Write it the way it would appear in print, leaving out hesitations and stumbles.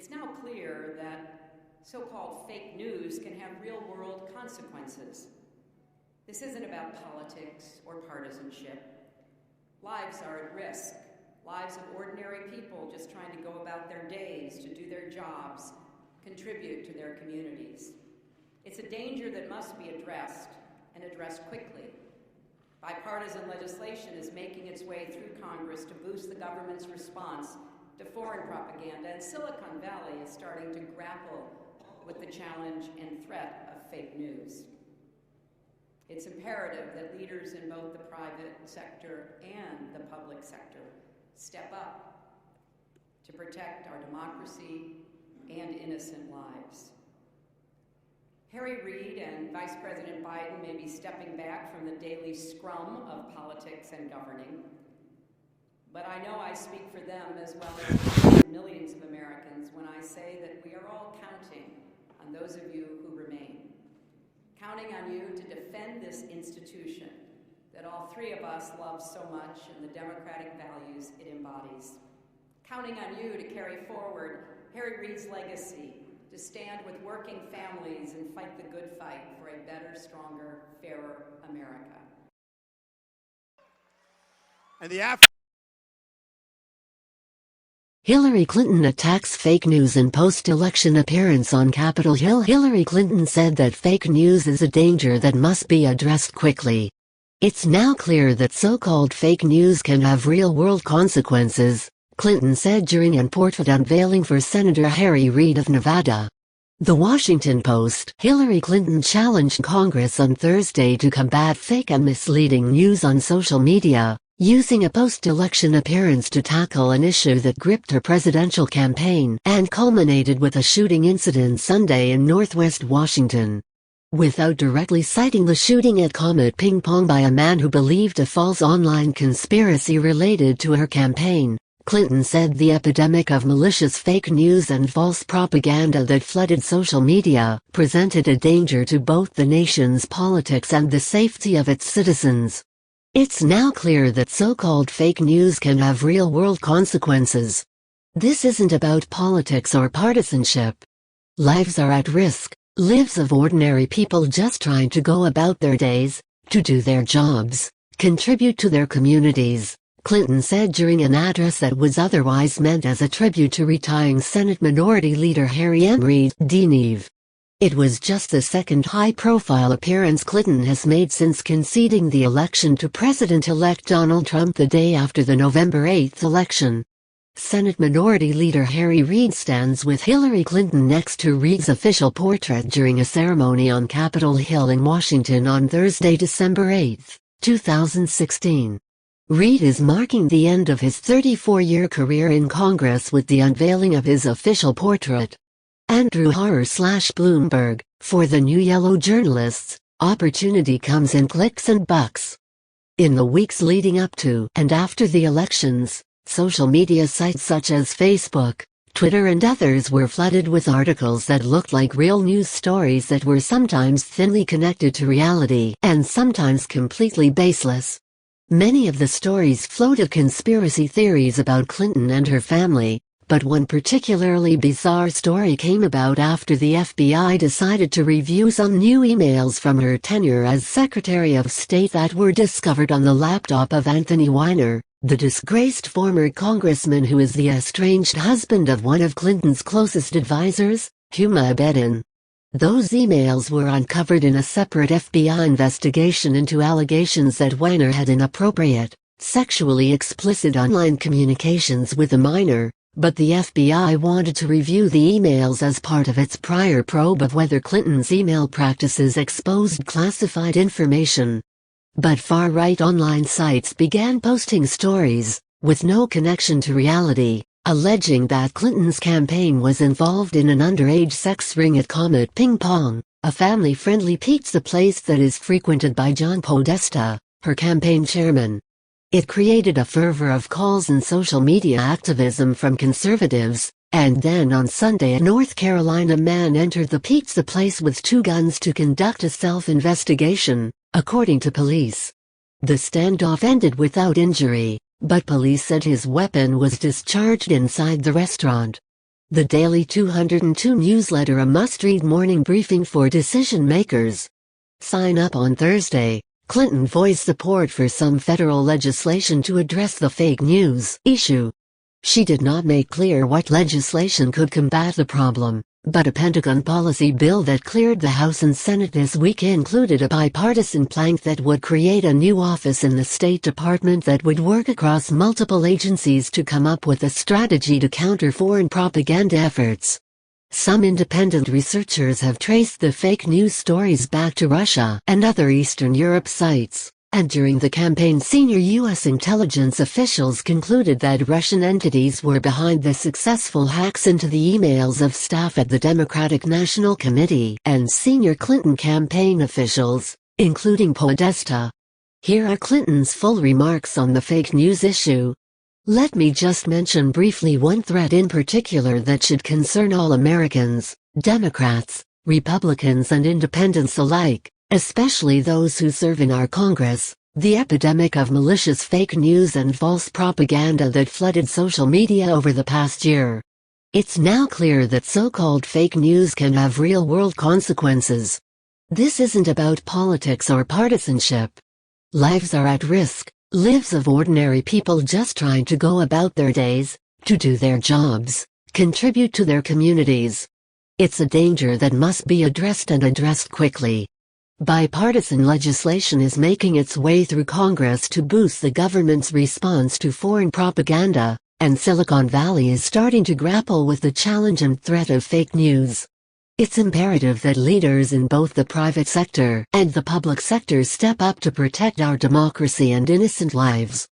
It's now clear that so-called fake news can have real-world consequences. This isn't about politics or partisanship. Lives are at risk. Lives of ordinary people just trying to go about their days, to do their jobs, contribute to their communities. It's a danger that must be addressed, and addressed quickly. Bipartisan legislation is making its way through Congress to boost the government's response to foreign propaganda, and Silicon Valley is starting to grapple with the challenge and threat of fake news. It's imperative that leaders in both the private sector and the public sector step up to protect our democracy and innocent lives. Harry Reid and Vice President Biden may be stepping back from the daily scrum of politics and governing, but I know I speak for them as well as millions of Americans when I say that we are all counting on those of you who remain. Counting on you to defend this institution that all three of us love so much and the democratic values it embodies. Counting on you to carry forward Harry Reid's legacy, to stand with working families and fight the good fight for a better, stronger, fairer America. And the Hillary Clinton attacks fake news in post-election appearance on Capitol Hill. Hillary Clinton said that fake news is a danger that must be addressed quickly. It's now clear that so-called fake news can have real-world consequences, Clinton said during an portrait unveiling for Senator Harry Reid of Nevada. The Washington Post. Hillary Clinton challenged Congress on Thursday to combat fake and misleading news on social media, using a post-election appearance to tackle an issue that gripped her presidential campaign and culminated with a shooting incident Sunday in Northwest Washington. Without directly citing the shooting at Comet Ping Pong by a man who believed a false online conspiracy related to her campaign, Clinton said the epidemic of malicious fake news and false propaganda that flooded social media presented a danger to both the nation's politics and the safety of its citizens. It's now clear that so-called fake news can have real-world consequences. This isn't about politics or partisanship. Lives are at risk, lives of ordinary people just trying to go about their days, to do their jobs, contribute to their communities, Clinton said during an address that was otherwise meant as a tribute to retiring Senate Minority Leader Harry M. Reid, D.Neve. It was just the second high-profile appearance Clinton has made since conceding the election to President-elect Donald Trump the day after the November 8 election. Senate Minority Leader Harry Reid stands with Hillary Clinton next to Reid's official portrait during a ceremony on Capitol Hill in Washington on Thursday, December 8, 2016. Reid is marking the end of his 34-year career in Congress with the unveiling of his official portrait. Andrew Harrer/Bloomberg, for the New Yellow journalists, opportunity comes in clicks and bucks. In the weeks leading up to and after the elections, social media sites such as Facebook, Twitter and others were flooded with articles that looked like real news stories that were sometimes thinly connected to reality and sometimes completely baseless. Many of the stories floated conspiracy theories about Clinton and her family, but one particularly bizarre story came about after the FBI decided to review some new emails from her tenure as Secretary of State that were discovered on the laptop of Anthony Weiner, the disgraced former congressman who is the estranged husband of one of Clinton's closest advisors, Huma Abedin. Those emails were uncovered in a separate FBI investigation into allegations that Weiner had inappropriate, sexually explicit online communications with a minor, but the FBI wanted to review the emails as part of its prior probe of whether Clinton's email practices exposed classified information. But far-right online sites began posting stories, with no connection to reality, alleging that Clinton's campaign was involved in an underage sex ring at Comet Ping Pong, a family-friendly pizza place that is frequented by John Podesta, her campaign chairman. It created a fervor of calls and social media activism from conservatives, and then on Sunday a North Carolina man entered the pizza place with 2 guns to conduct a self-investigation, according to police. The standoff ended without injury, but police said his weapon was discharged inside the restaurant. The Daily 202 newsletter, a must-read morning briefing for decision makers. Sign up on Thursday. Clinton voiced support for some federal legislation to address the fake news issue. She did not make clear what legislation could combat the problem, but a Pentagon policy bill that cleared the House and Senate this week included a bipartisan plank that would create a new office in the State Department that would work across multiple agencies to come up with a strategy to counter foreign propaganda efforts. Some independent researchers have traced the fake news stories back to Russia and other Eastern Europe sites, and during the campaign senior U.S. intelligence officials concluded that Russian entities were behind the successful hacks into the emails of staff at the Democratic National Committee and senior Clinton campaign officials, including Podesta. Here are Clinton's full remarks on the fake news issue. Let me just mention briefly one threat in particular that should concern all Americans, Democrats, Republicans and independents alike, especially those who serve in our Congress: the epidemic of malicious fake news and false propaganda that flooded social media over the past year. It's now clear that so-called fake news can have real-world consequences. This isn't about politics or partisanship. Lives are at risk. Lives of ordinary people just trying to go about their days, to do their jobs, contribute to their communities. It's a danger that must be addressed and addressed quickly. Bipartisan legislation is making its way through Congress to boost the government's response to foreign propaganda, and Silicon Valley is starting to grapple with the challenge and threat of fake news. It's imperative that leaders in both the private sector and the public sector step up to protect our democracy and innocent lives.